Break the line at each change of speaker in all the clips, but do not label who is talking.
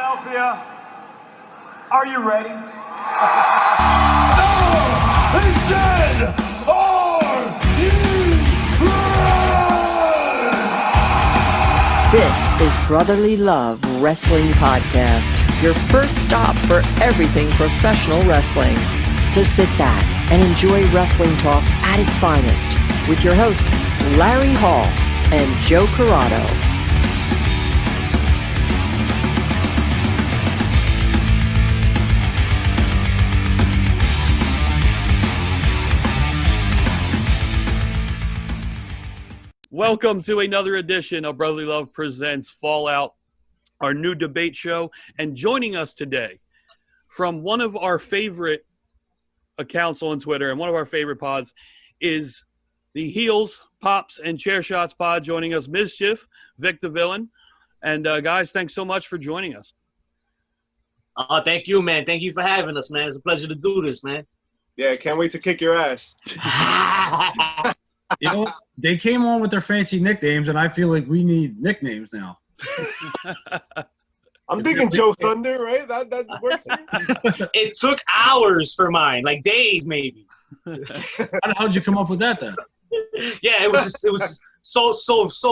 Philadelphia, are you ready?
They said, are you ready?
This is Brotherly Love Wrestling Podcast, your first stop for everything professional wrestling. So sit back and enjoy wrestling talk at its finest with your hosts, Larry Hall and Joe Corrado.
Welcome to another edition of Brotherly Love Presents Fallout, our new debate show. And joining us today from one of our favorite accounts on Twitter and one of our favorite pods is the Heels, Pops, and Chairshots pod. Joining us, Myzchief, Vick the Villan. And guys, thanks so much for joining us.
Thank you, man. Thank you for having us, man. It's a pleasure to do this, man.
Yeah, can't wait to kick your ass.
You know, they came on with their fancy nicknames, and I feel like we need nicknames now.
I'm thinking Joe Thunder, right? That works.
It took hours for mine, like days maybe.
How'd you come up with that then?
Yeah, it was so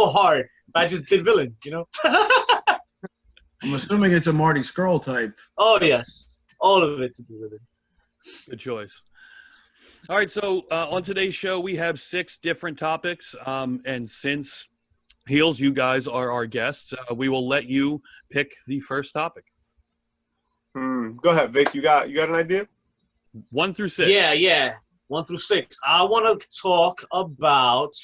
hard. I just did villain, you know.
I'm assuming it's a Marty Scurll type.
Oh yes, all of it to do with it.
Good choice. All right, so on today's show, we have 6 different topics. And since, Heels, you guys are our guests, we will let you pick the first topic.
Go ahead, Vic. You got an idea?
1 through 6.
Yeah. 1 through 6. I want to talk about.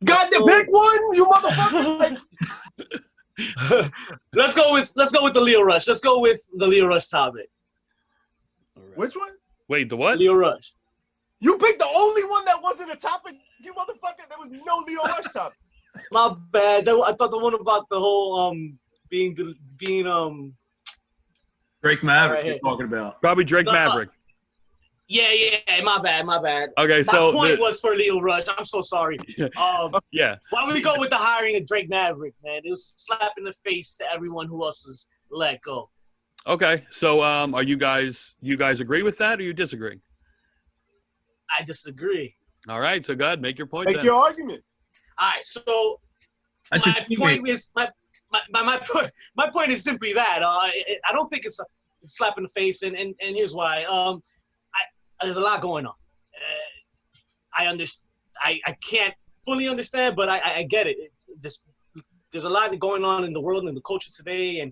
Got to pick one, you motherfucker!
Let's go with the Leo Rush. Let's go with the Leo Rush topic.
Right.
Which one?
Wait, the what?
Leo Rush.
You picked the only one that wasn't a topic, you motherfucker. There was no Leo Rush topic.
My bad. I thought the one about the whole being
Drake Maverick
right
you're talking about.
Probably Drake
No,
Maverick.
Yeah. My bad.
Okay,
My point was for Leo Rush. I'm so sorry.
Yeah.
Why don't we go with the hiring of Drake Maverick, man? It was a slap in the face to everyone who else was let go.
Okay, so are you guys agree with that or you disagree?
I disagree.
All right, so go ahead, make your point.
Make
then.
your argument.
All right, so
That's
my
your
point
teammate.
is my point is simply that I don't think it's a slap in the face, and here's why. There's a lot going on. I understand. I can't fully understand, but I get it. There's a lot going on in the world and the culture today, and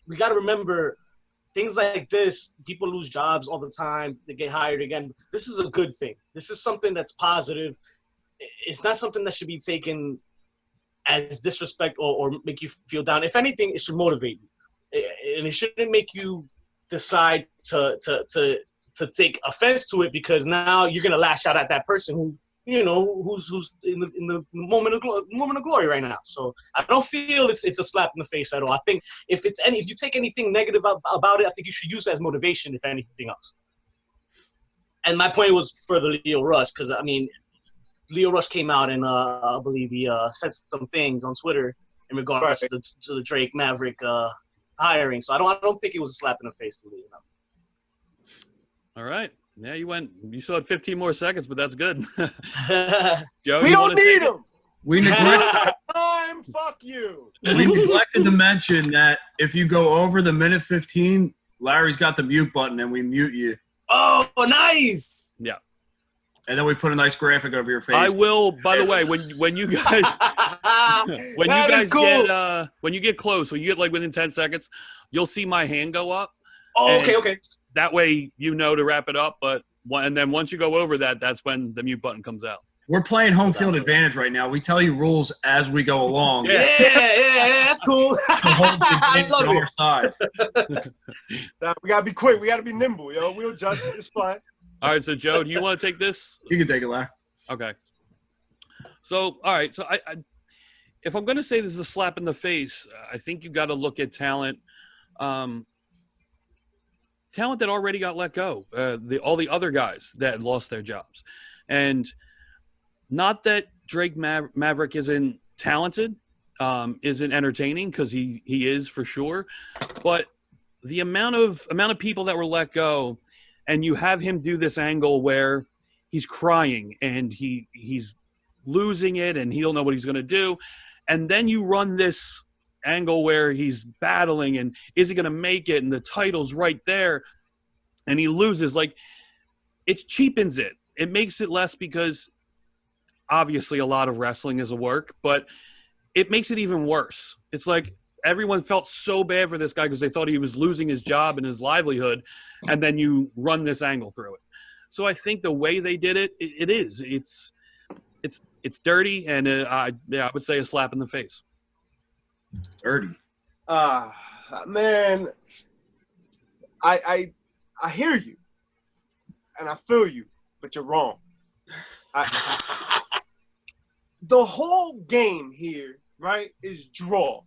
we got to remember things like this. People lose jobs all the time. They get hired again. This is a good thing. This is something that's positive. It's not something that should be taken as disrespect or make you feel down. If anything, it should motivate you, and it shouldn't make you decide to take offense to it because now you're gonna lash out at that person who who's in the moment of glory right now. So I don't feel it's a slap in the face at all. I think if you take anything negative about it, I think you should use it as motivation, if anything else. And my point was for the Leo Rush because I mean, Leo Rush came out and I believe he said some things on Twitter in regards to the Drake Maverick hiring. So I don't think it was a slap in the face to Leo.
All right. Yeah, you still had 15 more seconds, but that's good. Joe,
We don't need him.
We neglected,
Time, fuck you.
we neglected to mention that if you go over the minute 15, Larry's got the mute button and we mute you.
Oh, nice.
Yeah.
And then we put a nice graphic over your face.
I will, by the way, when you guys when you get close, when you get like within 10 seconds, you'll see my hand go up.
Oh, okay.
That way you know to wrap it up, and then once you go over that, that's when the mute button comes out.
We're playing home field advantage right now. We tell you rules as we go along.
Yeah.
Yeah, that's cool.
Hold the advantage
love
on
it.
our side.
We gotta be quick. We gotta be nimble, yo. We'll adjust. It's fine.
All right, so Joe, do you want to take this?
You can take it, Larry.
Okay. So, all right, so I if I'm going to say this is a slap in the face, I think you got to look at talent. Talent that already got let go, all the other guys that lost their jobs. And not that Drake Maverick isn't talented, isn't entertaining, because he is for sure, but the amount of people that were let go, and you have him do this angle where he's crying and he's losing it and he don't know what he's going to do, and then you run this angle where he's battling and is he going to make it, and the title's right there and he loses. Like, it cheapens it. It makes it less, because obviously a lot of wrestling is a work, but it makes it even worse. It's like everyone felt so bad for this guy because they thought he was losing his job and his livelihood, and then you run this angle through it. So I think the way they did it, it's dirty, and I would say a slap in the face.
Dirty.
Man, I hear you, and I feel you, but you're wrong. The whole game here, right, is draw.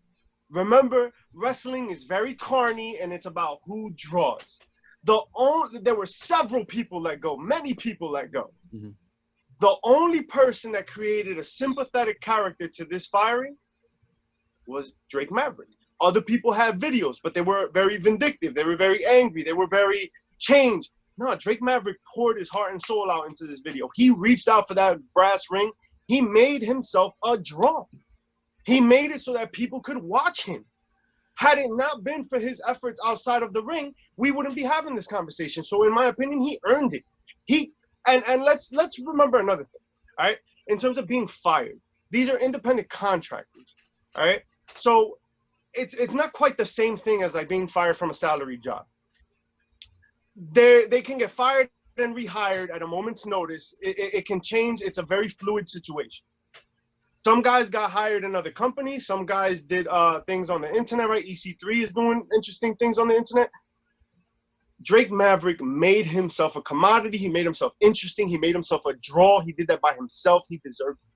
Remember, wrestling is very carny, and it's about who draws. There were several people let go, many people let go. Mm-hmm. The only person that created a sympathetic character to this firing was Drake Maverick. Other people had videos, but they were very vindictive. They were very angry. They were very changed. No, Drake Maverick poured his heart and soul out into this video. He reached out for that brass ring. He made himself a draw. He made it so that people could watch him. Had it not been for his efforts outside of the ring, we wouldn't be having this conversation. So in my opinion, he earned it. And let's remember another thing, all right? In terms of being fired, these are independent contractors, all right? So it's not quite the same thing as like being fired from a salary job. They can get fired and rehired at a moment's notice. It can change. It's a very fluid situation. Some guys got hired in other companies. Some guys did things on the internet, right? EC3 is doing interesting things on the internet. Drake Maverick made himself a commodity. He made himself interesting. He made himself a draw. He did that by himself. He deserves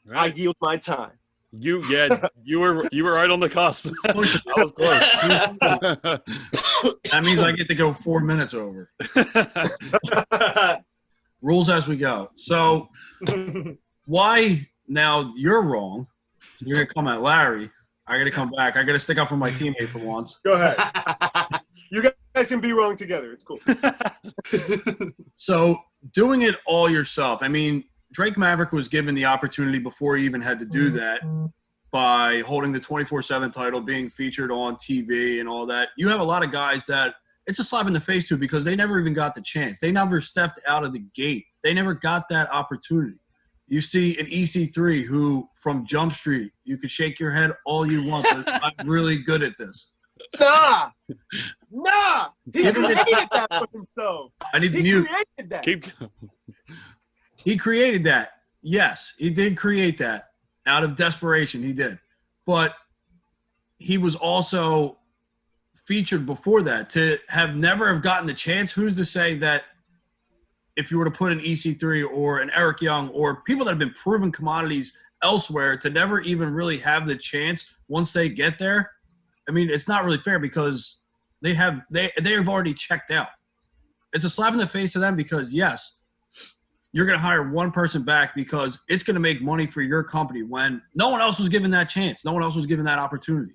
it. Right. I yield my time.
You were right on the cusp. I was close.
That means I get to go 4 minutes over. Rules as we go. So why now you're wrong? You're gonna come at Larry. I gotta come back. I gotta stick up for my teammate for once.
Go ahead. You guys can be wrong together. It's cool.
So doing it all yourself. I mean, Drake Maverick was given the opportunity before he even had to do that by holding the 24/7 title, being featured on TV and all that. You have a lot of guys that it's a slap in the face to because they never even got the chance. They never stepped out of the gate. They never got that opportunity. You see an EC3 who, from Jump Street, you can shake your head all you want, but I'm really good at this.
Nah. He created that for himself.
I need to mute.
He created that.
He created that. Yes, he did create that. Out of desperation, he did. But he was also featured before that. To have never have gotten the chance, who's to say that if you were to put an EC3 or an Eric Young or people that have been proven commodities elsewhere to never even really have the chance once they get there, I mean, it's not really fair because they have already checked out. It's a slap in the face to them because, yes, you're going to hire one person back because it's going to make money for your company when no one else was given that chance. No one else was given that opportunity.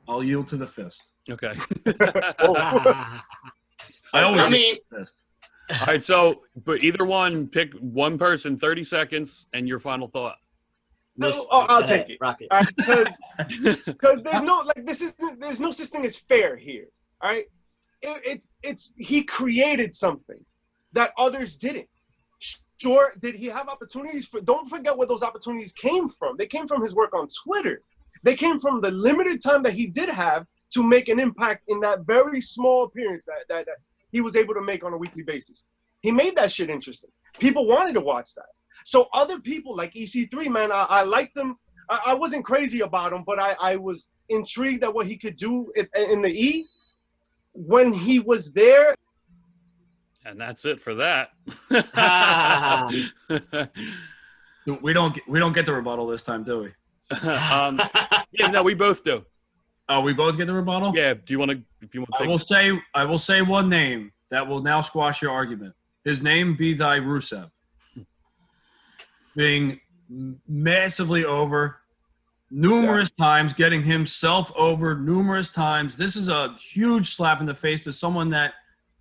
I'll yield to the fist.
Okay.
I mean, fist.
All right, so but either one, pick one person, 30 seconds, and your final thought.
I'll take it.
Rocket.
All right, because there's no such thing as fair here. All right, it's he created something that others didn't. Sure, did he have opportunities for? Don't forget where those opportunities came from. They came from his work on Twitter. They came from the limited time that he did have to make an impact in that very small appearance that he was able to make on a weekly basis. He made that shit interesting. People wanted to watch that. So other people like EC3, man, I liked him. I wasn't crazy about him, but I was intrigued at what he could do in the E when he was there.
And that's it for that.
We don't get the rebuttal this time, do we?
Yeah, no, we both do.
Oh, we both get the rebuttal?
Yeah. Do you want to? If you want to,
I will say one name that will now squash your argument. His name be thy Rusev. being massively over numerous times, getting himself over numerous times. This is a huge slap in the face to someone that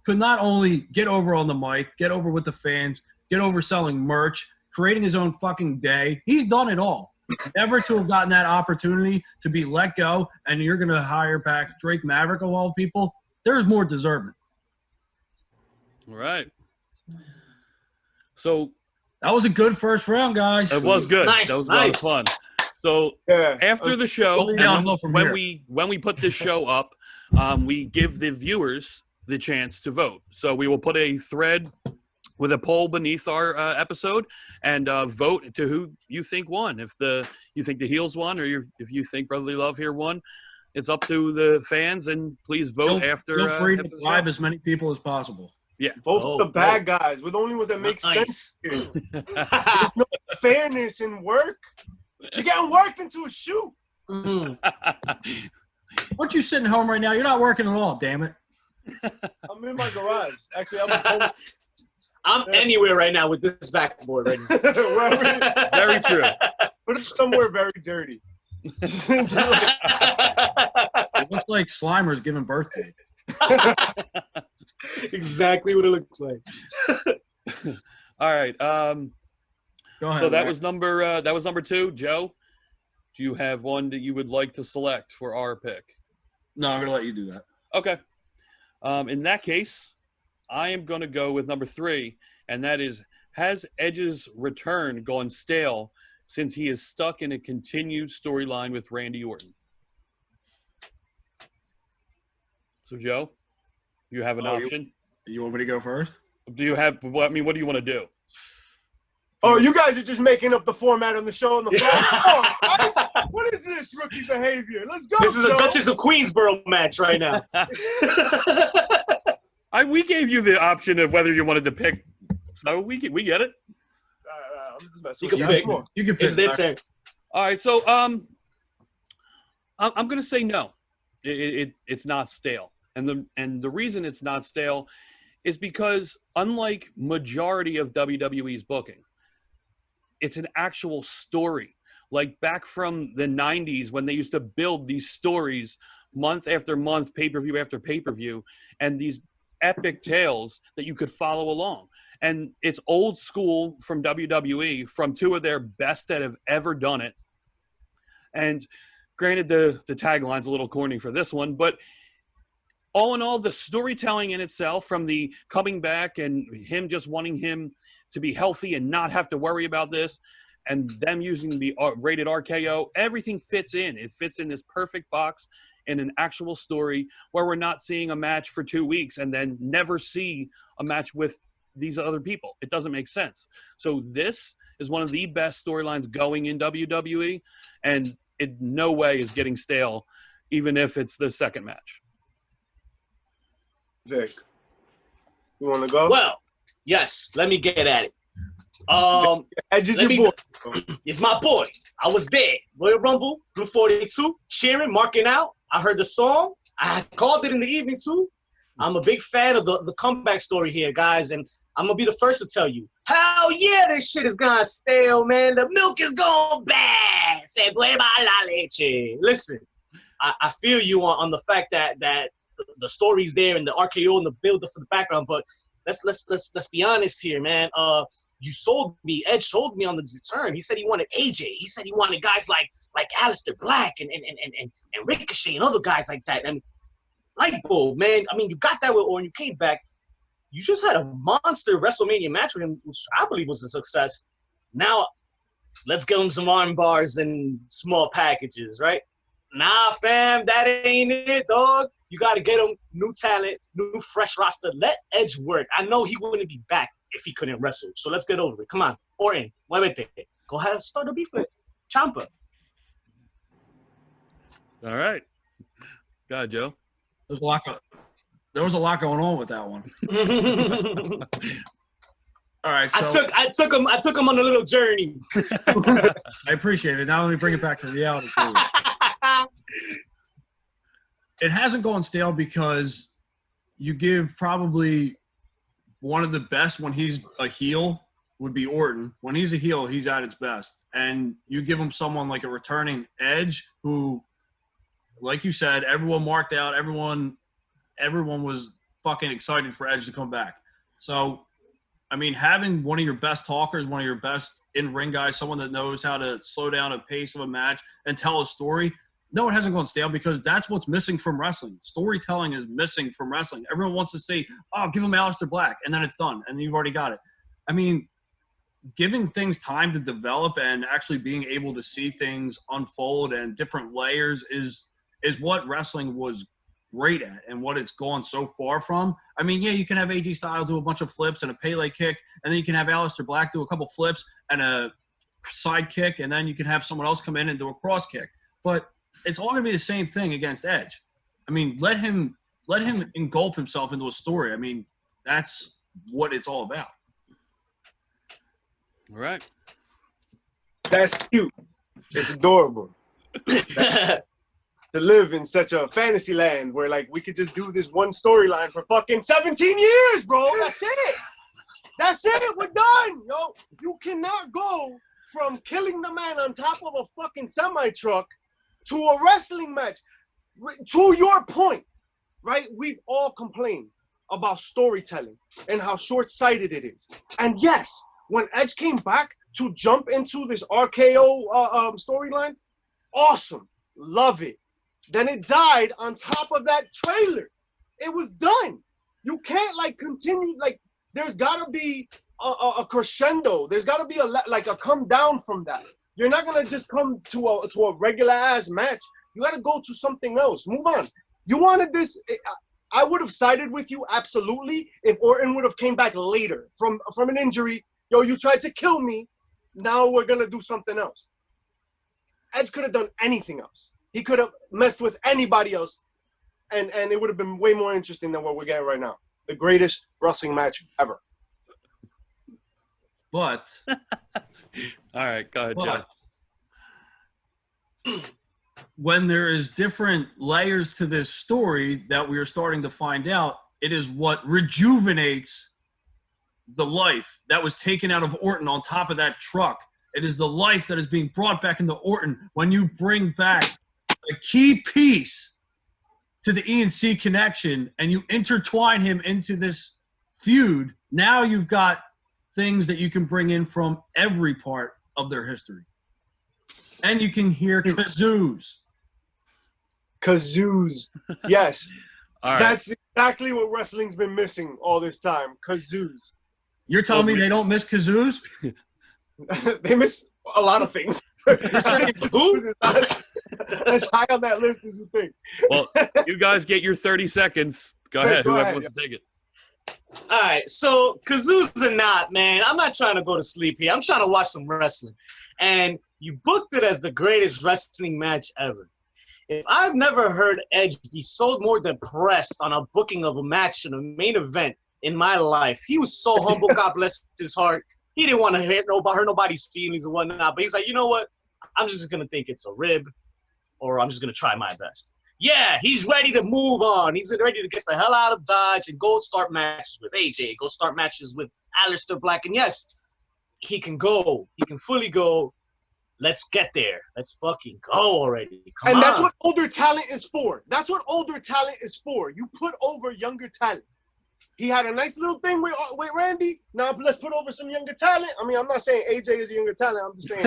could not only get over on the mic, get over with the fans, get over selling merch, creating his own fucking day. He's done it all. Never to have gotten that opportunity to be let go, and you're going to hire back Drake Maverick of all people. There's more deserving.
All right. So
that was a good first round, guys.
It was good.
Nice,
that was a lot of fun. So after the show, when we put this show up, we give the viewers the chance to vote. So we will put a thread with a poll beneath our episode and vote to who you think won. If you think the Heels won, or if you think Brotherly Love here won, it's up to the fans. And please vote after.
Feel free to bribe as many people as possible.
Yeah,
vote for the bad guys. We're the only ones that make sense. There's no fairness in work. You're getting worked into a shoe.
Aren't you sitting home right now? You're not working at all, damn it.
I'm in my garage. Actually,
I'm anywhere right now with this backboard right now.
Very true.
Put it somewhere very dirty.
It looks like Slimer's giving birth to it.
Exactly what it looks like.
All right.
Go ahead,
so that was number 2. Joe, do you have one that you would like to select for our pick?
No, I'm gonna let you do that.
Okay. In that case, I am going to go with number 3, and that is, has Edge's return gone stale since he is stuck in a continued storyline with Randy Orton? So, Joe, you have an option?
You want me to go first?
Do you have – what do you want to do?
Oh, you guys are just making up the format on the show on the fly. What is this rookie behavior? Let's go,
This is
Joe.
a Duchess of Queensborough match right now.
We gave you the option of whether you wanted to pick. So we get it.
You can pick.
You can pick.
It's their turn.
All right, so I'm going to say no. It's not stale, and the reason it's not stale is because unlike majority of WWE's booking, it's an actual story. Like back from the 90s when they used to build these stories month after month, pay-per-view after pay-per-view, and these epic tales that you could follow along. And it's old school from WWE, from 2 of their best that have ever done it. And granted, the tagline's a little corny for this one, but all in all, the storytelling in itself, from the coming back and him just wanting him to be healthy and not have to worry about this, and them using the rated RKO, everything fits in. It fits in this perfect box in an actual story where we're not seeing a match for 2 weeks and then never see a match with these other people. It doesn't make sense. So this is one of the best storylines going in WWE, and it no way is getting stale, even if it's the second match.
Vic, you want to go?
Well, yes. Let me get at it.
Edge is your boy.
It's my boy. I was there. Royal Rumble, Blue 42, cheering, marking out. I heard the song. I called it in the evening too. I'm a big fan of the comeback story here, guys, and I'm gonna be the first to tell you, hell yeah, this shit is gone stale, man. The milk is gone bad. Se hueva la leche. Listen, I feel you on the fact that the story's there and the RKO and the build for the background, but let's be honest here, man. You sold me. Edge sold me on the return. He said he wanted AJ. He said he wanted guys like Aleister Black and Ricochet and other guys like that. And light bulb, man. I mean, you got that with Orton. You came back. You just had a monster WrestleMania match with him, which I believe was a success. Now, let's give him some arm bars and small packages, right? Nah, fam, that ain't it, dog. You got to get him new talent, new fresh roster. Let Edge work. I know he wouldn't be back if he couldn't wrestle. So let's get over it. Come on. Orton, muévete. Go ahead and start the beef with Ciampa.
All right. Go ahead, Joe.
There was a lot going on with that one. All right. So
I took him on a little journey.
I appreciate it. Now let me bring it back to reality. It hasn't gone stale because you give probably one of the best when he's a heel would be Orton. When he's a heel, he's at its best. And you give him someone like a returning Edge who, like you said, everyone marked out. Everyone was fucking excited for Edge to come back. So, I mean, having one of your best talkers, one of your best in-ring guys, someone that knows how to slow down a pace of a match and tell a story, no, it hasn't gone stale because that's what's missing from wrestling. Storytelling is missing from wrestling. Everyone wants to say, oh, give him Aleister Black, and then it's done, and you've already got it. I mean, giving things time to develop and actually being able to see things unfold and different layers is what wrestling was great at and what it's gone so far from. I mean, yeah, you can have AJ Styles do a bunch of flips and a Pele kick, and then you can have Aleister Black do a couple flips and a side kick, and then you can have someone else come in and do a cross kick. But it's all going to be the same thing against Edge. I mean, let him engulf himself into a story. I mean, that's what it's all about.
All right.
That's cute. It's adorable. To live in such a fantasy land where, like, we could just do this one storyline for fucking 17 years, bro. That's it. That's it. We're done, yo. You cannot go from killing the man on top of a fucking semi-truck to a wrestling match. To your point, right? We've all complained about storytelling and how short-sighted it is. And yes, when Edge came back to jump into this RKO storyline, awesome. Love it. Then it died on top of that trailer. It was done. You can't, like, continue. Like, there's got to be a crescendo. There's got to be a come down from that. You're not going to just come to a regular-ass match. You got to go to something else. Move on. You wanted this. I would have sided with you, absolutely, if Orton would have came back later from an injury. Yo, you tried to kill me. Now we're going to do something else. Edge could have done anything else. He could have messed with anybody else, and it would have been way more interesting than what we're getting right now. The greatest wrestling match ever.
But
All right, go ahead, John.
When there is different layers to this story that we are starting to find out, it is what rejuvenates the life that was taken out of Orton on top of that truck. It is the life that is being brought back into Orton when you bring back a key piece to the E&C connection and you intertwine him into this feud. Now you've got things that you can bring in from every part of their history. And you can hear kazoos.
Kazoos. Yes.
All right.
That's exactly what wrestling's been missing all this time. Kazoos.
You're telling me they don't miss kazoos?
They miss a lot of things. Kazoos is not as high on that list as you think.
Well, you guys get your 30 seconds. Go ahead. Whoever wants to take it.
All right, so kazoos or not, man, I'm not trying to go to sleep here. I'm trying to watch some wrestling. And you booked it as the greatest wrestling match ever. If I've never heard Edge be so more depressed on a booking of a match in a main event in my life, he was so humble, God bless his heart. He didn't want to hurt nobody's feelings and whatnot, but he's like, you know what? I'm just going to think it's a rib, or I'm just going to try my best. Yeah, he's ready to move on. He's ready to get the hell out of Dodge and go start matches with AJ, go start matches with Aleister Black. And yes, he can go. He can fully go. Let's get there. Let's fucking go already. Come on.
That's what older talent is for. That's what older talent is for. You put over younger talent. He had a nice little thing with Randy. Now let's put over some younger talent. I mean, I'm not saying AJ is a younger talent. I'm just saying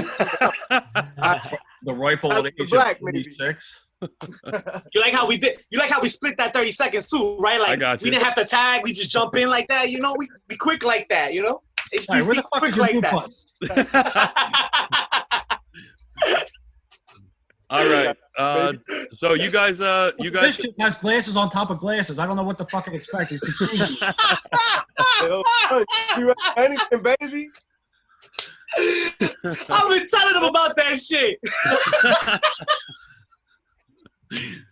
the ripe old age
Black,
of 36.
You like how we did? You like how we split that 30 seconds too, right? Like
I got you.
We didn't have to tag. We just jump in like that. You know, we quick like that. You know,
Hey, where the fuck
quick
is your
like
that?
All right. So you guys.
This shit has glasses on top of glasses. I don't know what the fuck I expect. It's confusing.
You ready for anything, baby?
I've been telling them about that shit.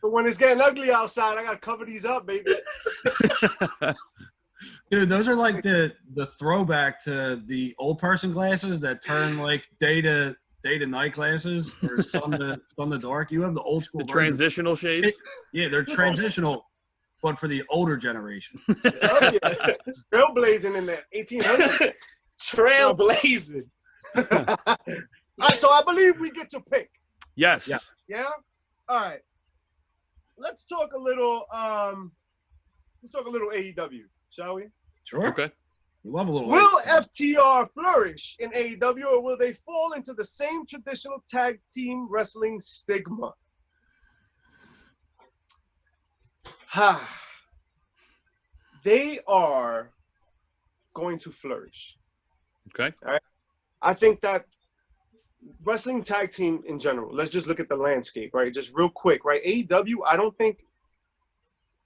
But when it's getting ugly outside, I gotta cover these up, baby.
Dude, those are like the throwback to the old person glasses that turn like day to night glasses or sun to dark. You have the old school
The transitional shades.
Yeah, they're transitional, but for the older generation.
Oh, yeah. Trailblazing in the 1800s.
Trailblazing.
All right, so I believe we get to pick.
Yes.
Yeah.
Yeah. All right. Let's talk a little. Let's talk a little AEW, shall we?
Sure.
Okay.
We love a little.
Will FTR flourish in AEW, or will they fall into the same traditional tag team wrestling stigma? They are going to flourish.
Okay.
All right. I think that wrestling tag team in general, let's just look at the landscape, right? Just real quick, right? AEW, I don't think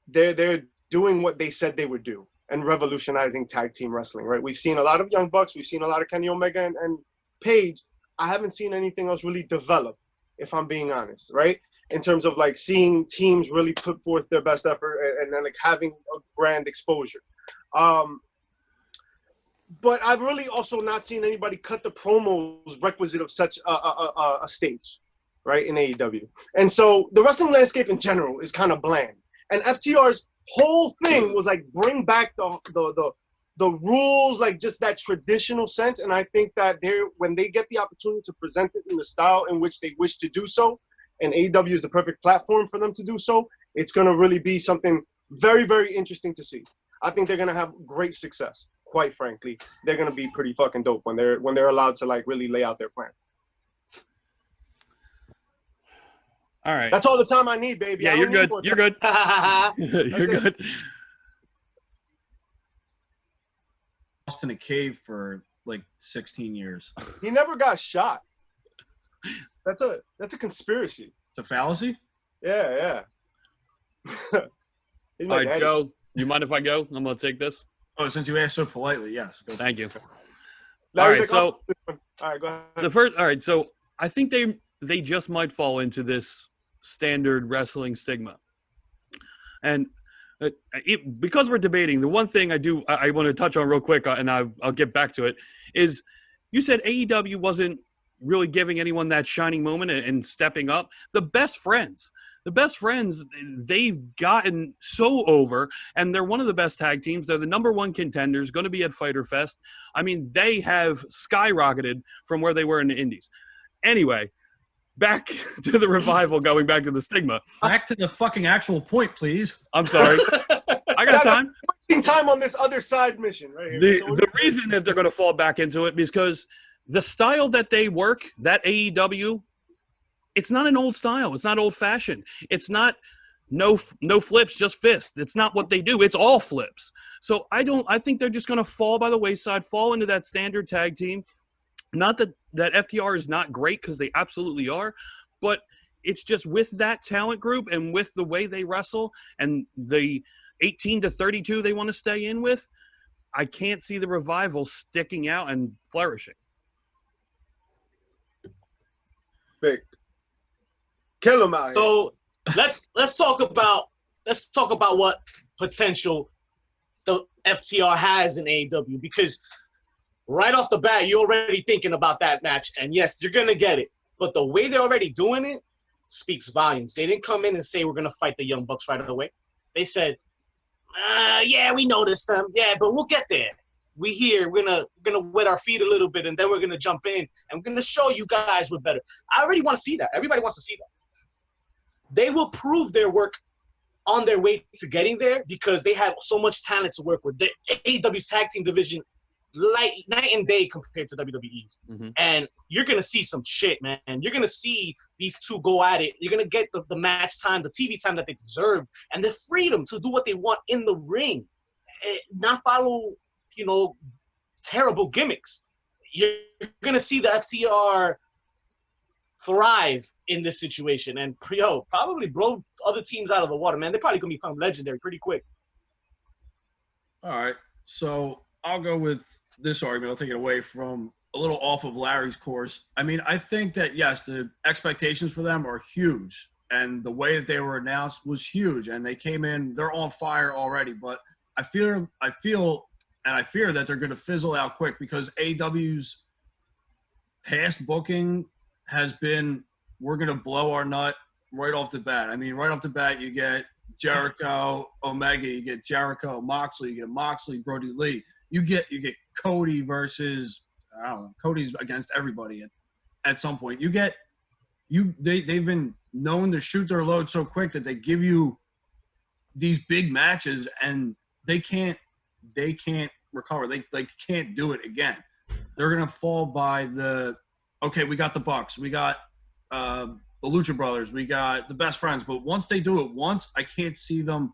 they're doing what they said they would do and revolutionizing tag team wrestling, right? We've seen a lot of Young Bucks, we've seen a lot of Kenny Omega and Paige. I haven't seen anything else really develop, if I'm being honest, right? In terms of like seeing teams really put forth their best effort and then like having a brand exposure. But I've really also not seen anybody cut the promos requisite of such a stage, right, in AEW. And so the wrestling landscape in general is kind of bland. And FTR's whole thing was like bring back the rules, like just that traditional sense. And I think that when they get the opportunity to present it in the style in which they wish to do so, and AEW is the perfect platform for them to do so, it's going to really be something very, very interesting to see. I think they're going to have great success. Quite frankly, they're going to be pretty fucking dope when they're allowed to like really lay out their plan.
All right.
That's all the time I need, baby.
Yeah, you're good. You're good. You're good.
Lost in a cave for like 16 years.
He never got shot. That's a conspiracy.
It's a fallacy?
Yeah.
All right, Joe, you mind if I go? I'm going to take this.
Oh, since you asked so politely, yes. Go.
Thank you.
Larry's
right,
like, all right, go ahead.
All right, so I think they just might fall into this standard wrestling stigma. And because we're debating, the one thing I want to touch on real quick, and I'll get back to it, is you said AEW wasn't really giving anyone that shining moment and stepping up. The best friends, they've gotten so over, and they're one of the best tag teams. They're the #1 contenders, going to be at Fyter Fest. I mean, they have skyrocketed from where they were in the indies. Anyway, back to the revival, going back to the stigma.
Back to the fucking actual point, please.
I'm sorry. I got time.
Wasting time on this other side mission right here.
The reason that they're going to fall back into it is because the style that they work, that AEW, it's not an old style. It's not old-fashioned. It's not no flips, just fists. It's not what they do. It's all flips. So I think they're just going to fall by the wayside, fall into that standard tag team. Not that FTR is not great, because they absolutely are, but it's just with that talent group and with the way they wrestle and the 18 to 32 they want to stay in with, I can't see the revival sticking out and flourishing.
Big. Kill him out.
So let's talk about what potential the FTR has in AEW, because right off the bat you're already thinking about that match, and yes, you're gonna get it. But the way they're already doing it speaks volumes. They didn't come in and say we're gonna fight the Young Bucks right away. They said, yeah, we noticed them. Yeah, but we'll get there. We here. We're gonna wet our feet a little bit, and then we're gonna jump in, and we're gonna show you guys we're better. I already want to see that. Everybody wants to see that. They will prove their work on their way to getting there, because they have so much talent to work with. The AEW's tag team division, night and day compared to WWE's. Mm-hmm. And you're going to see some shit, man. You're going to see these two go at it. You're going to get the match time, the TV time that they deserve, and the freedom to do what they want in the ring. Not follow, terrible gimmicks. You're going to see the FTR thrive in this situation and probably blow other teams out of the water, man. They're probably going to become legendary pretty quick.
All right. So I'll go with this argument. I'll take it away from a little off of Larry's course. I mean, I think that, yes, the expectations for them are huge, and the way that they were announced was huge, and they came in, they're on fire already, but I feel and I fear that they're going to fizzle out quick, because AEW's past booking has been, we're going to blow our nut right off the bat. I mean, right off the bat, you get Jericho, Omega, you get Jericho, Moxley, you get Moxley, Brody Lee. you get Cody versus, I don't know, Cody's against everybody at some point. They've been known to shoot their load so quick that they give you these big matches and they can't recover. They can't do it again. They're gonna fall by we got the Bucks, we got the Lucha Brothers, we got the Best Friends, but once they do it once, I can't see them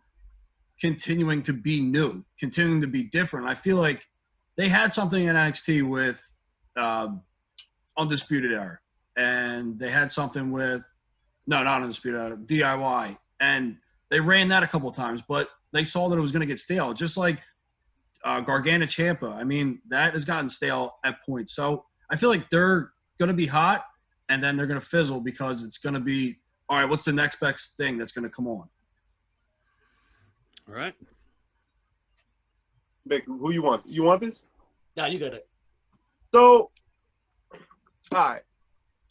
continuing to be new, continuing to be different. I feel like they had something in NXT with Undisputed Era, and they had something with not Undisputed Era, DIY, and they ran that a couple of times, but they saw that it was going to get stale, just like Gargano Ciampa. I mean, that has gotten stale at points. So I feel like they're going to be hot, and then they're going to fizzle because it's going to be, all right, what's the next best thing that's going to come on?
All right.
Vic, who you want? You want this?
No, you got it.
So, all right.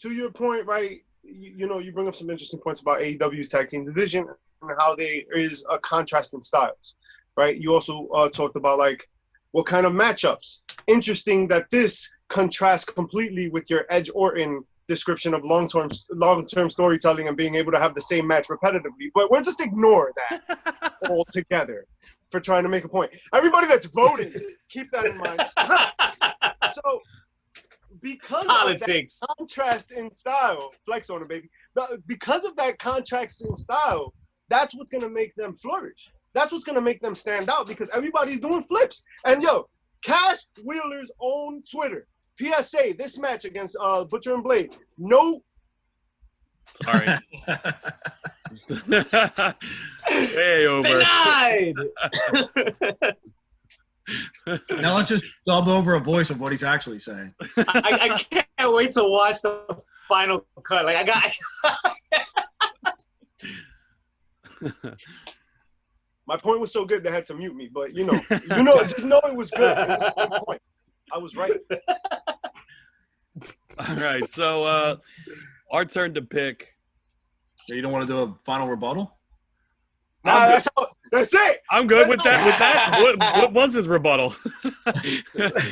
To your point, right, you know, you bring up some interesting points about AEW's tag team division and how there is a contrast in styles, right? You also talked about, like, what kind of matchups. Interesting that this contrasts completely with your Edge Orton description of long-term storytelling and being able to have the same match repetitively. But we'll just ignore that altogether for trying to make a point. Everybody that's voting, keep that in mind. So, because
Politics.
of that contrast in style, flex on it, baby. Because of that contrast in style, that's what's going to make them flourish. That's what's going to make them stand out, because everybody's doing flips. And, Cash Wheeler's own Twitter, PSA, this match against Butcher and Blade, no.
Sorry. Hey, over.
Denied.
Now let's just dub over a voice of what he's actually saying.
I can't wait to watch the final cut. Like, I got.
My point was so good they had to mute me, but just know it was good. It was a good point. I was right.
All right, so our turn to pick.
So you don't want to do a final rebuttal?
That's it.
I'm good with that. What was his rebuttal?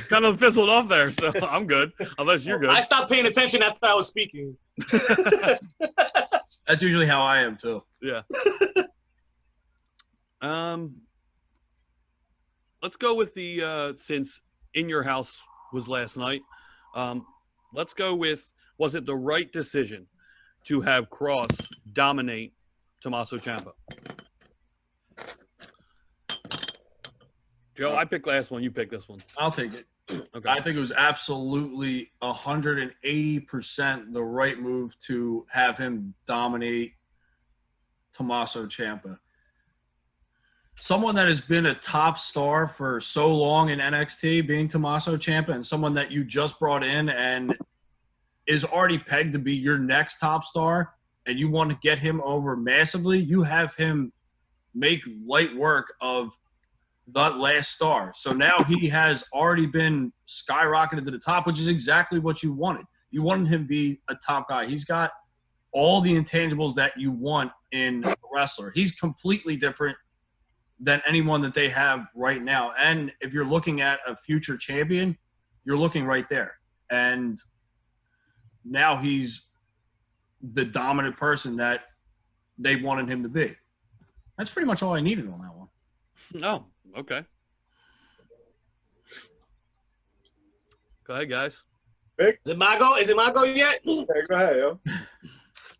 Kind of fizzled off there, so I'm good. Unless you're good.
I stopped paying attention after I was speaking.
That's usually how I am too.
Yeah. Let's go with the since In Your House was last night. Let's go with, was it the right decision to have Kross dominate Tommaso Ciampa? Joe, I picked last one. You picked this one.
I'll take it.
Okay.
I think it was absolutely 180% the right move to have him dominate Tommaso Ciampa. Someone that has been a top star for so long in NXT, being Tommaso Ciampa, and someone that you just brought in and is already pegged to be your next top star, and you want to get him over massively, you have him make light work of that last star. So now he has already been skyrocketed to the top, which is exactly what you wanted. You wanted him to be a top guy. He's got all the intangibles that you want in a wrestler. He's completely different than anyone that they have right now. And if you're looking at a future champion, you're looking right there. And now he's the dominant person that they wanted him to be. That's pretty much all I needed on that one.
Oh, okay. Go ahead, guys.
Is it my go? Is it my go yet?
Yeah, go ahead, yo.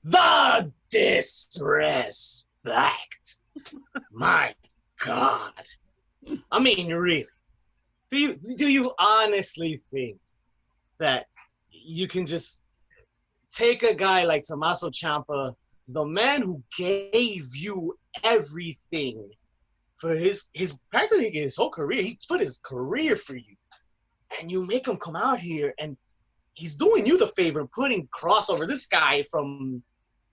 The disrespect. My God. I mean, really. Do you honestly think that you can just take a guy like Tommaso Ciampa, the man who gave you everything for his practically his whole career, he put his career for you, and you make him come out here and he's doing you the favor and putting Kross over this guy from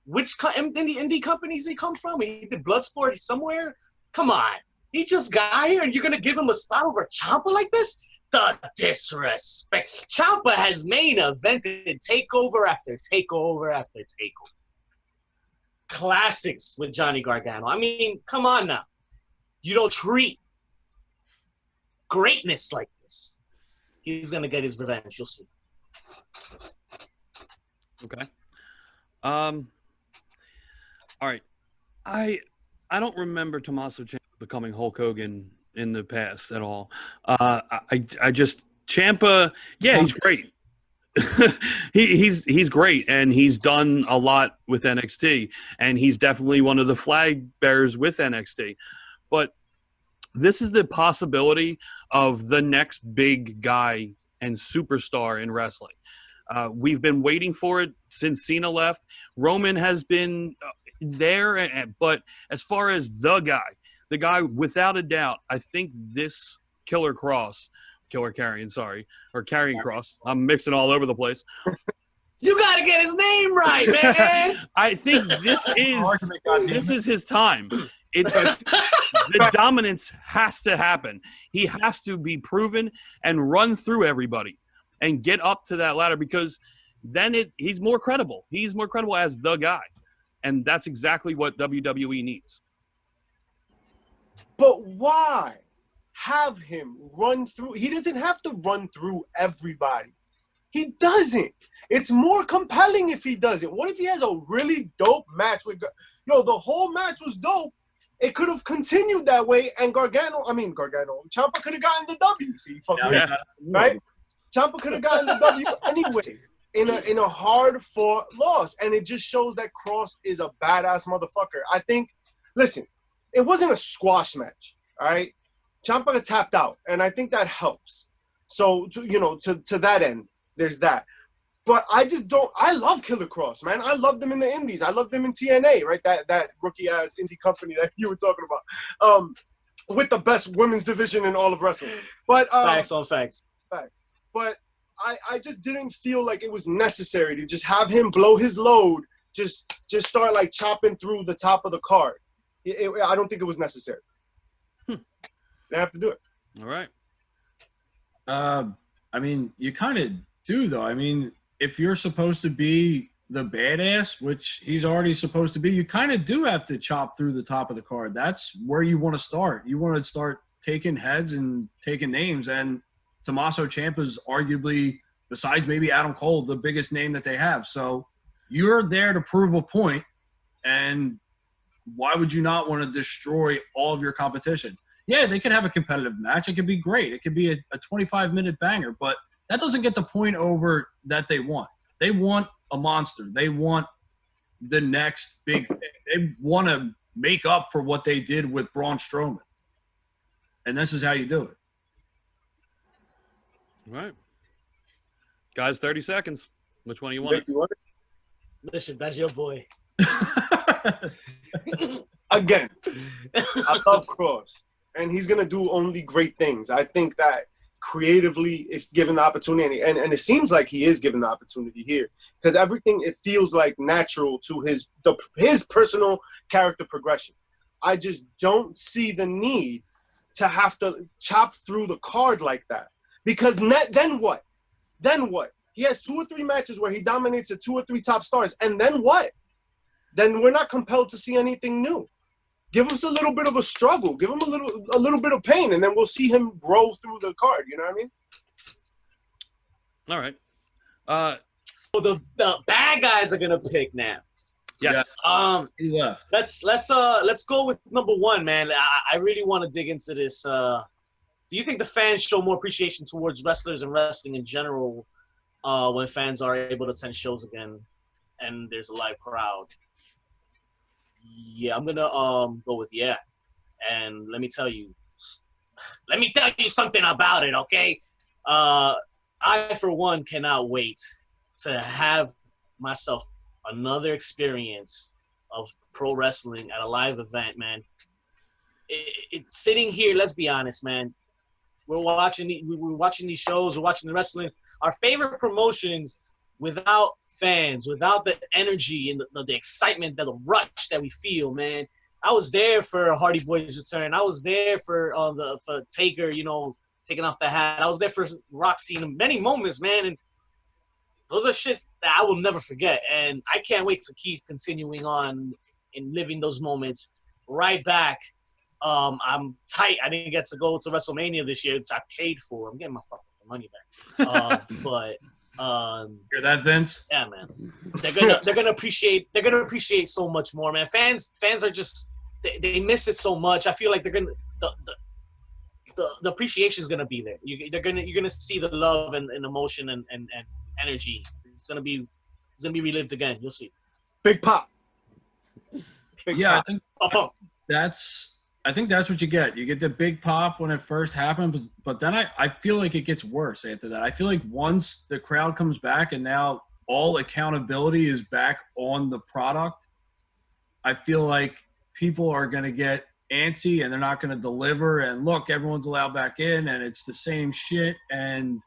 which indie companies he come from? He did Bloodsport somewhere? Come on. He just got here and you're going to give him a spot over Ciampa like this? The disrespect. Ciampa has main evented takeover after takeover after takeover. Classics with Johnny Gargano. I mean, come on now. You don't treat greatness like this, he's gonna get his revenge. You'll see.
Okay. All right. I don't remember Tommaso Ciampa becoming Hulk Hogan in the past at all. I just Ciampa, yeah, he's great. he's great, and he's done a lot with NXT, and he's definitely one of the flag bearers with NXT. But this is the possibility of the next big guy and superstar in wrestling. We've been waiting for it since Cena left. Roman has been there, but as far as the guy without a doubt, I think this Killer Kross, Karrion Kross. I'm mixing all over the place.
You got to get his name right, man.
I think this is his time. The dominance has to happen. He has to be proven and run through everybody and get up to that ladder, because then he's more credible. He's more credible as the guy. And that's exactly what WWE needs.
But why have him run through? He doesn't have to run through everybody. He doesn't. It's more compelling if he doesn't. What if he has a really dope match with the whole match was dope. It could have continued that way, and Ciampa could have gotten the W. See, right? Ciampa could have gotten the W anyway in a hard-fought loss, and it just shows that Kross is a badass motherfucker. I think, listen, it wasn't a squash match, all right? Ciampa tapped out, and I think that helps. So, to that end, there's that. But I just don't – I love Killer Kross, man. I loved him in the Indies. I loved him in TNA, right? That rookie-ass indie company that you were talking about, with the best women's division in all of wrestling. But
Facts on facts.
Facts. But I just didn't feel like it was necessary to just have him blow his load, just start, like, chopping through the top of the card. I don't think it was necessary. They have to do it.
All right.
I mean, you kind of do, though. I mean, if you're supposed to be the badass, which he's already supposed to be, you kind of do have to chop through the top of the card. That's where you want to start. You want to start taking heads and taking names. And Tommaso Ciampa's arguably, besides maybe Adam Cole, the biggest name that they have. So you're there to prove a point, and why would you not want to destroy all of your competition? Yeah, they could have a competitive match. It could be great. It could be a 25-minute banger, but that doesn't get the point over that they want. They want a monster. They want the next big thing. They want to make up for what they did with Braun Strowman. And this is how you do it.
All right. Guys, 30 seconds. Which one do you want?
Listen, that's your boy.
Again, I love Kross, and he's going to do only great things. I think that creatively, if given the opportunity, and it seems like he is given the opportunity here, because everything, it feels like natural to his personal character progression. I just don't see the need to have to chop through the card like that, because then what? Then what? He has 2 or 3 matches where he dominates the 2 or 3 top stars, and then what? Then we're not compelled to see anything new. Give us a little bit of a struggle. Give him a little bit of pain, and then we'll see him grow through the card. You know what I mean?
All right.
So the bad guys are gonna pick now.
Yes.
Yeah.
Let's go with number 1, man. I really want to dig into this. Do you think the fans show more appreciation towards wrestlers and wrestling in general when fans are able to attend shows again and there's a live crowd? Yeah, I'm gonna go with yeah. And let me tell you something about it, okay? I, for one, cannot wait to have myself another experience of pro wrestling at a live event, man. It's sitting here, let's be honest, man. We're watching these shows, we're watching the wrestling. Our favorite promotions, without fans, without the energy and the excitement, the rush that we feel, man. I was there for Hardy Boy's return. I was there for Taker, taking off the hat. I was there for Roxy in many moments, man. And those are shits that I will never forget. And I can't wait to keep continuing on and living those moments right back I'm tight. I didn't get to go to WrestleMania this year, which I paid for. I'm getting my fucking money back.
Hear that, Vince?
Yeah, man. They're gonna appreciate so much more, man. Fans are just they miss it so much. I feel like they're gonna the appreciation is gonna be there. You're gonna see the love and emotion and energy. It's gonna be relived again. You'll see.
Big pop.
Yeah,
Pop.
I think that's what you get. You get the big pop when it first happens, but then I feel like it gets worse after that. I feel like once the crowd comes back and now all accountability is back on the product, I feel like people are going to get antsy and they're not going to deliver. And look, everyone's allowed back in and it's the same shit. And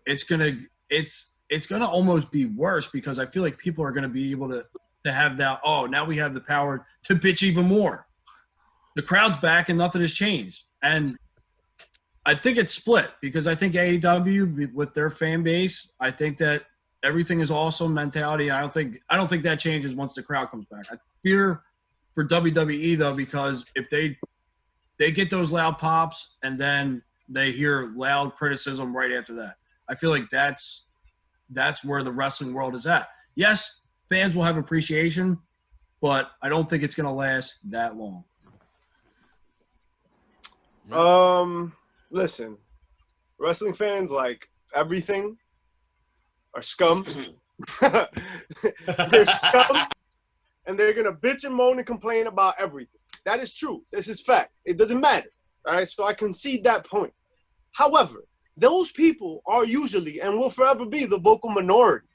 it's going to almost be worse because I feel like people are going to be able to have that, oh, now we have the power to bitch even more. The crowd's back and nothing has changed. And I think it's split because I think AEW with their fan base, I think that everything is awesome mentality. I don't think that changes once the crowd comes back. I fear for WWE though, because if they get those loud pops and then they hear loud criticism right after that, I feel like that's where the wrestling world is at. Yes, fans will have appreciation, but I don't think it's going to last that long.
Listen, wrestling fans, like everything, are scum. They're scum, and they're gonna bitch and moan and complain about everything. That is true. This is fact. It doesn't matter. All right, so I concede that point. However, those people are usually and will forever be the vocal minority.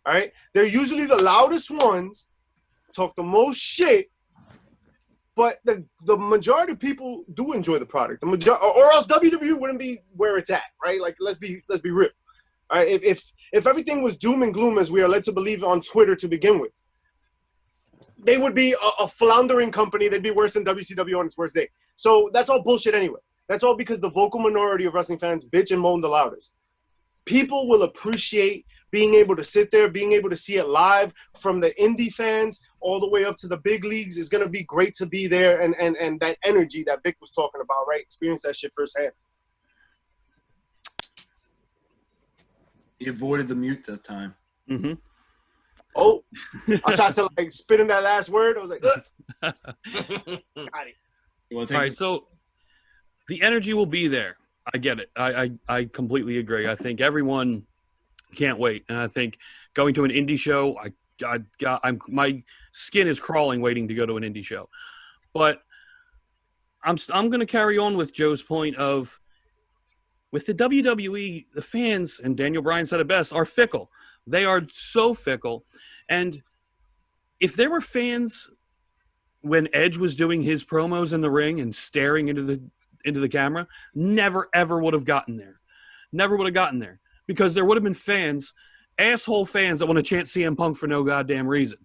All right, they're usually the loudest ones, talk the most shit. But the majority of people do enjoy the product. Or else WWE wouldn't be where it's at, right? Like let's be real. All right, if everything was doom and gloom as we are led to believe on Twitter to begin with, they would be a floundering company. They'd be worse than WCW on its worst day. So that's all bullshit anyway. That's all because the vocal minority of wrestling fans bitch and moan the loudest. People will appreciate being able to sit there, being able to see it live from the indie fans all the way up to the big leagues. Is going to be great to be there and that energy that Vic was talking about, right? Experience that shit firsthand.
He avoided the mute that time.
Mm-hmm.
Oh, I tried to like spit in that last word. I was like, ugh. Got it.
All right, so the energy will be there. I get it. I completely agree. I think everyone can't wait, and I think going to an indie show, my skin is crawling waiting to go to an indie show. But I'm going to carry on with Joe's point of with the WWE, the fans, and Daniel Bryan said it best, are fickle. They are so fickle, and if there were fans when Edge was doing his promos in the ring and staring into the camera, never ever would have gotten there. Never would have gotten there. Because there would have been fans, asshole fans that want to chant CM Punk for no goddamn reason.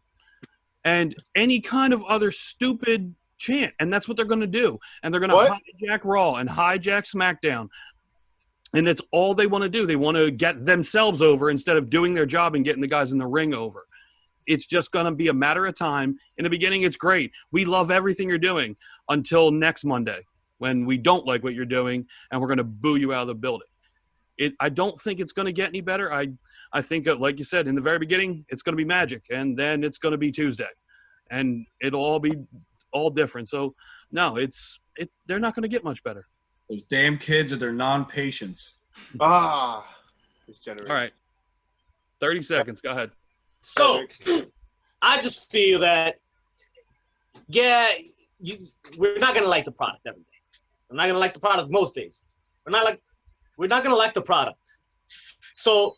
And any kind of other stupid chant. And that's what they're going to do. And they're going to hijack Raw and hijack SmackDown. And that's all they want to do. They want to get themselves over instead of doing their job and getting the guys in the ring over. It's just going to be a matter of time. In the beginning, it's great. We love everything you're doing until next Monday when we don't like what you're doing and we're going to boo you out of the building. I don't think it's going to get any better. I think, like you said, in the very beginning, it's going to be magic, and then it's going to be Tuesday. And it'll all be all different. So, no, they're not going to get much better.
Those damn kids are their non-patients.
This generation.
All right. 30 seconds. Go ahead.
So, I just feel that, we're not going to like the product every day. We're not going to like the product most days. We're not going to like the product. So,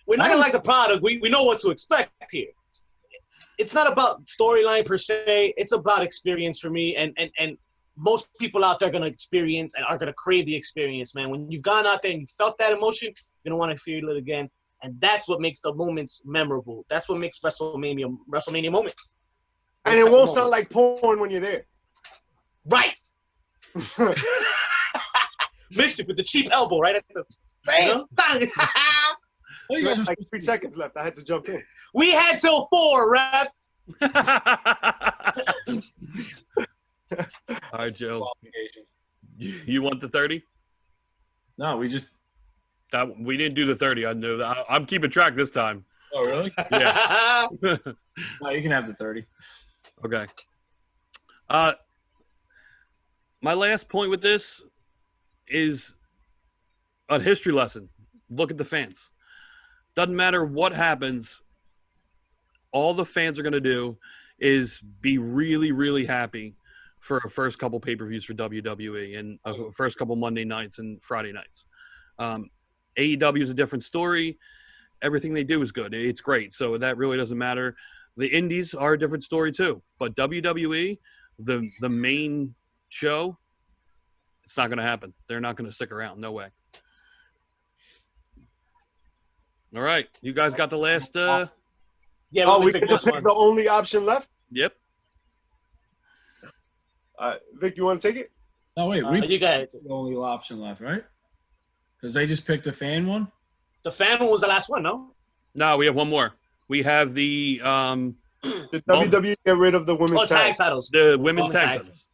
we're not going to like the product. We know what to expect here. It's not about storyline per se. It's about experience for me. And most people out there are going to experience and are going to crave the experience, man. When you've gone out there and you felt that emotion, you're going to want to feel it again. And that's what makes the moments memorable. That's what makes WrestleMania moments.
And it won't sound like porn when you're there.
Right. Myzchief with the cheap elbow right at the bam.
You got like 3 seconds left. I had to jump in.
We had till 4, ref.
All right, Joe.
Qualification.
You want the 30?
No, we just.
We didn't do the 30. I knew that. I'm keeping track this time.
Oh, really?
Yeah.
No, you can have the 30.
Okay. My last point with this is a history lesson. Look at the fans. Doesn't matter what happens. All the fans are going to do is be really, really happy for a first couple pay-per-views for WWE and a first couple Monday nights and Friday nights. AEW is a different story. Everything they do is good. It's great. So that really doesn't matter. The indies are a different story too. But WWE, the main show, it's not going to happen. They're not going to stick around. No way. All right. You guys got the last
Yeah,
we can just pick the only option left?
Yep.
Vic, you want to take it?
No, wait.
You got it.
The only option left, right? Because they just picked the fan one?
The fan one was the last one, no?
No, we have one more. We have the
Did WWE get rid of the women's
tag titles.
The women's tag
tags.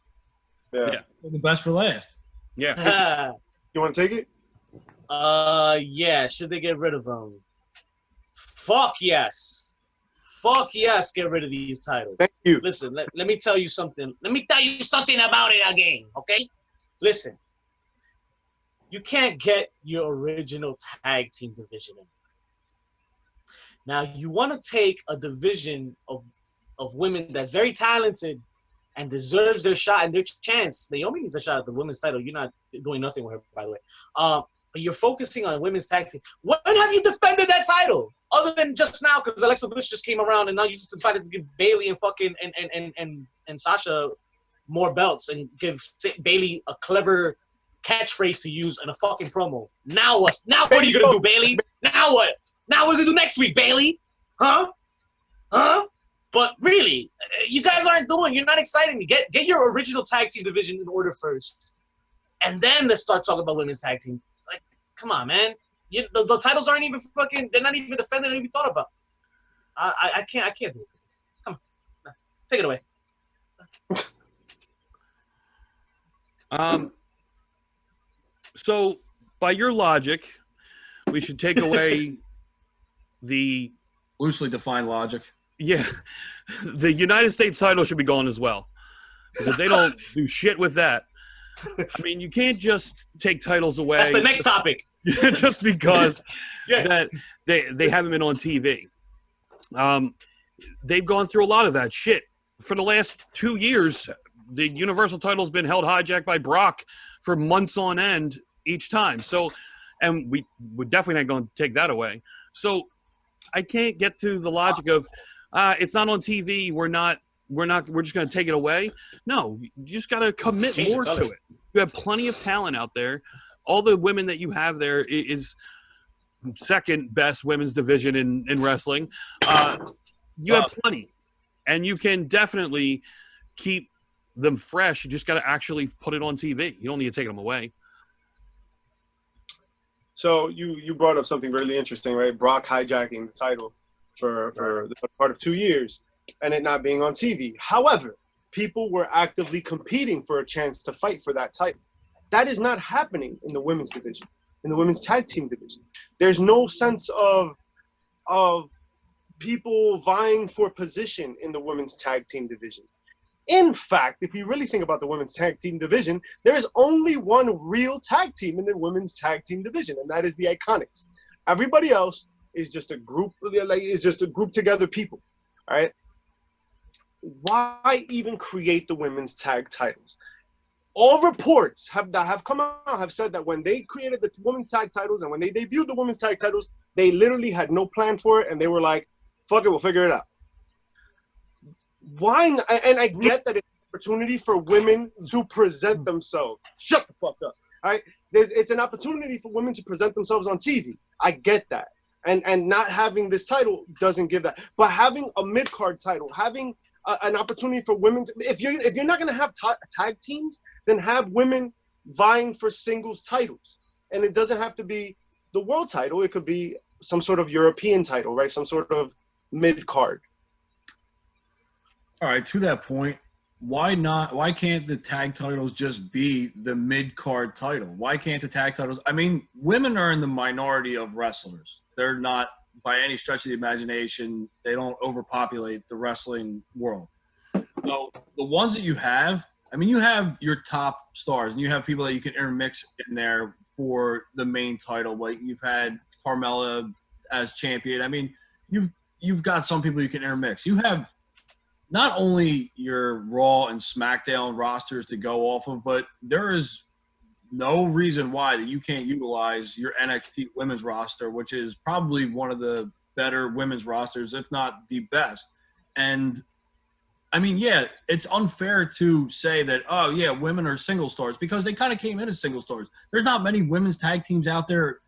titles.
Yeah.
The best for last.
Yeah.
You want to take it?
Yeah. Should they get rid of them? Fuck yes. Fuck yes. Get rid of these titles.
Thank you.
Listen, let me tell you something. Let me tell you something about it again, okay? Listen. You can't get your original tag team division in. Now, you want to take a division of women that's very talented and deserves their shot and their chance. Naomi needs a shot at the women's title. You're not doing nothing with her, by the way. But you're focusing on women's tag team. When have you defended that title? Other than just now, because Alexa Bliss just came around and now you just decided to give Bayley and fucking and Sasha more belts and give Bayley a clever catchphrase to use in a fucking promo. Now what? Now what are you gonna do, Bayley? Now what? Now what are we gonna do next week, Bayley? Huh? But really, you guys aren't doing. You're not exciting me. Get your original tag team division in order first, and then let's start talking about women's tag team. Like, come on, man. The titles aren't even fucking. They're not even defended. They're not even thought about. I can't do this. Come on, take it away.
So, by your logic, we should take away the
Loosely defined logic.
Yeah, the United States title should be gone as well because they don't do shit with that. I mean, you can't just take titles away.
That's the next topic.
Just because that they haven't been on TV. They've gone through a lot of that shit. For the last 2 years, the Universal title's been held hijacked by Brock for months on end each time. So, and we're definitely not going to take that away. So I can't get to the logic of it's not on TV. We're just going to take it away. No, you just got to commit more to it. You have plenty of talent out there. All the women that you have there is second best women's division in wrestling. You have plenty, and you can definitely keep them fresh. You just got to actually put it on TV. You don't need to take them away.
So you brought up something really interesting, right? Brock hijacking the title for the part of 2 years and it not being on TV. However, people were actively competing for a chance to fight for that title. That is not happening in the women's division, in the women's tag team division. There's no sense of people vying for position in the women's tag team division. In fact, if you really think about the women's tag team division, there is only one real tag team in the women's tag team division, and that is the Iconics. Everybody else is just a group, together people. All right. Why even create the women's tag titles? All reports that have come out have said that when they created the women's tag titles and when they debuted the women's tag titles, they literally had no plan for it, and they were like, "Fuck it, we'll figure it out." Why? And I get that it's an opportunity for women to present themselves. Shut the fuck up. All right? It's an opportunity for women to present themselves on TV. I get that. And not having this title doesn't give that. But having a mid-card title, having an opportunity for women to, if you're not going to have tag teams, then have women vying for singles titles. And it doesn't have to be the world title. It could be some sort of European title, right? Some sort of mid-card.
All right, to that point, why not? Why can't the tag titles just be the mid-card title? Why can't the tag titles? I mean, women are in the minority of wrestlers. They're not, by any stretch of the imagination, they don't overpopulate the wrestling world. So the ones that you have, I mean, you have your top stars, and you have people that you can intermix in there for the main title. Like you've had Carmella as champion. I mean, you've got some people you can intermix. You have not only your Raw and SmackDown rosters to go off of, but there is no reason why that you can't utilize your NXT women's roster, which is probably one of the better women's rosters, if not the best. And I mean, yeah, it's unfair to say that, oh, yeah, women are single stars, because they kind of came in as single stars. There's not many women's tag teams out there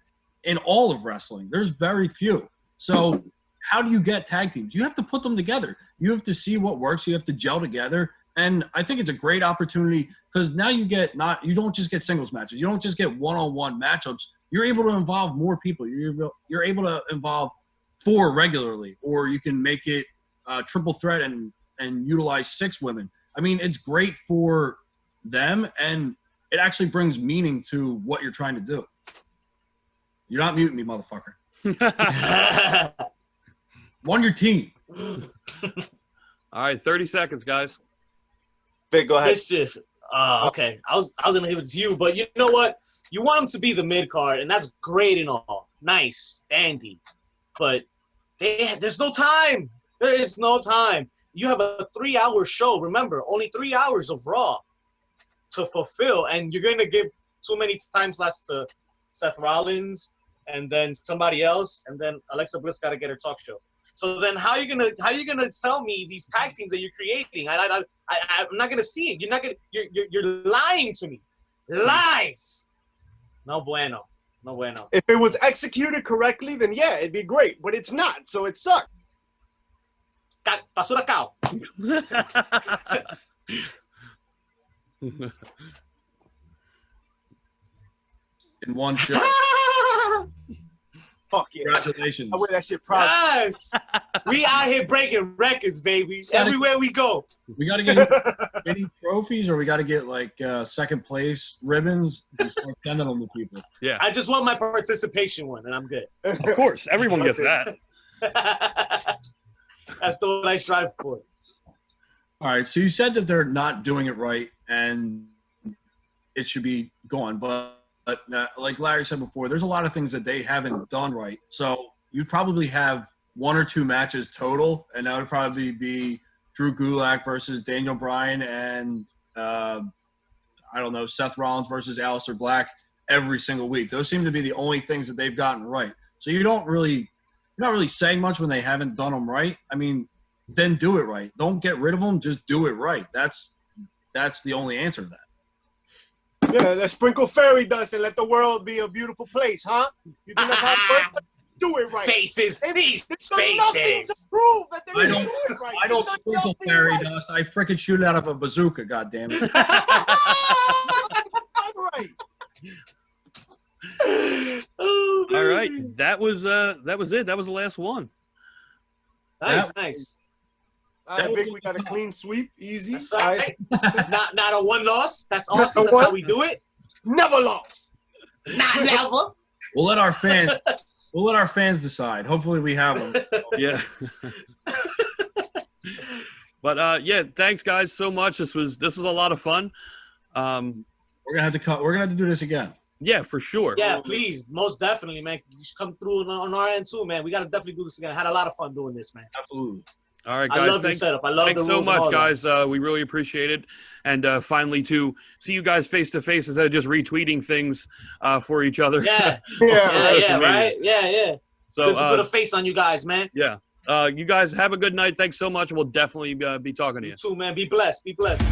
in all of wrestling. There's very few. So how do you get tag teams? You have to put them together. You have to see what works. You have to gel together. And I think it's a great opportunity, because now you don't just get singles matches. You don't just get one-on-one matchups. You're able to involve more people. You're able to involve 4 regularly, or you can make it triple threat and utilize 6 women. I mean, it's great for them, and it actually brings meaning to what you're trying to do. You're not muting me, motherfucker. On your team.
All right, 30 seconds, guys.
Vic, go ahead.
Myzchief. Okay. I was gonna give it to you, but you know what? You want him to be the mid card, and that's great and all. Nice, dandy. But there's no time. There is no time. You have a 3-hour show. Remember, only 3 hours of Raw to fulfill, and you're going to give too many time slots to Seth Rollins and then somebody else, and then Alexa Bliss got to get her talk show. So then, how are you gonna sell me these tag teams that you're creating? I'm not gonna see it. You're not gonna. You're lying to me. Lies. No bueno. No bueno.
If it was executed correctly, then yeah, it'd be great. But it's not, so it sucked.
Basura cow.
In one show.
Fuck yeah.
Congratulations.
I wear that shit proud.
Yes. We out here breaking records, baby. Everywhere we go.
We got to get any trophies, or we got to get like second place ribbons and start sending them to people.
Yeah.
I just want my participation one, and I'm good.
Of course. Everyone gets that.
That's the one I strive for.
All right. So you said that they're not doing it right, and it should be gone. But like Larry said before, there's a lot of things that they haven't done right. So you'd probably have 1 or 2 matches total, and that would probably be Drew Gulak versus Daniel Bryan and, I don't know, Seth Rollins versus Aleister Black every single week. Those seem to be the only things that they've gotten right. So you're not really saying much when they haven't done them right. I mean, then do it right. Don't get rid of them. Just do it right. That's the only answer to that.
Yeah, let's sprinkle fairy dust and let the world be a beautiful place, huh? You think that's how it works? Do it right.
Faces. These
There's nothing to
faces.
prove that they're doing it right.
I don't sprinkle fairy dust. I frickin' shoot it out of a bazooka, goddammit.
Right.
Oh,
All right. That was it. That was the last one.
Nice.
All right, Vic, we got a clean sweep. Easy.
That's right.
Nice.
Not a one loss. That's
Not
awesome.
a
That's
one.
how we do it.
Never lost.
Not never.
We'll let our fans decide. Hopefully we have them.
Yeah. But yeah, thanks guys so much. This was a lot of fun.
We're gonna have to do this again.
Yeah, for sure.
Yeah, please. Most definitely, man. You should come through on our end too, man. We got to definitely do this again. I had a lot of fun doing this, man.
Absolutely.
All right, guys.
I love
thanks,
your setup. I love
thanks
the
so
rules and
much,
all
guys. We really appreciate it. And finally, to see you guys face to face instead of just retweeting things for each other.
Yeah.
Yeah.
Right? Yeah.
So
Good to put a face on you guys, man.
yeah. You guys have a good night. Thanks so much. We'll definitely be talking to you.
You too, man. Be blessed. Be blessed.